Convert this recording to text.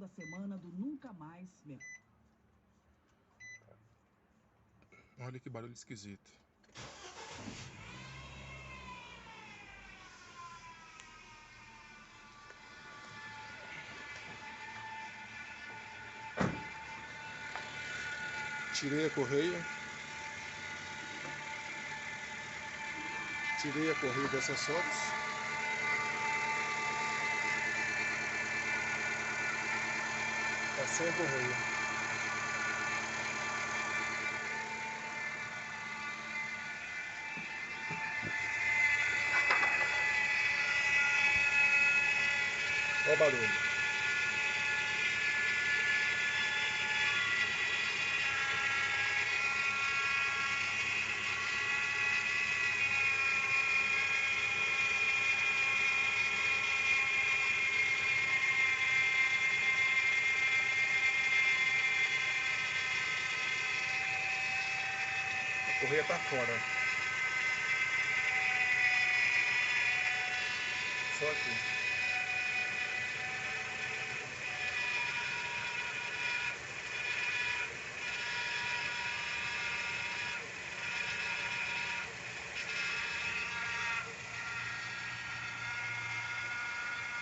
da semana do Nunca Mais mesmo. Olha que barulho esquisito. Tirei a correia. Tirei a correia dos acessórios. Passei a correia. Olha o barulho. A correia tá fora. Só aqui.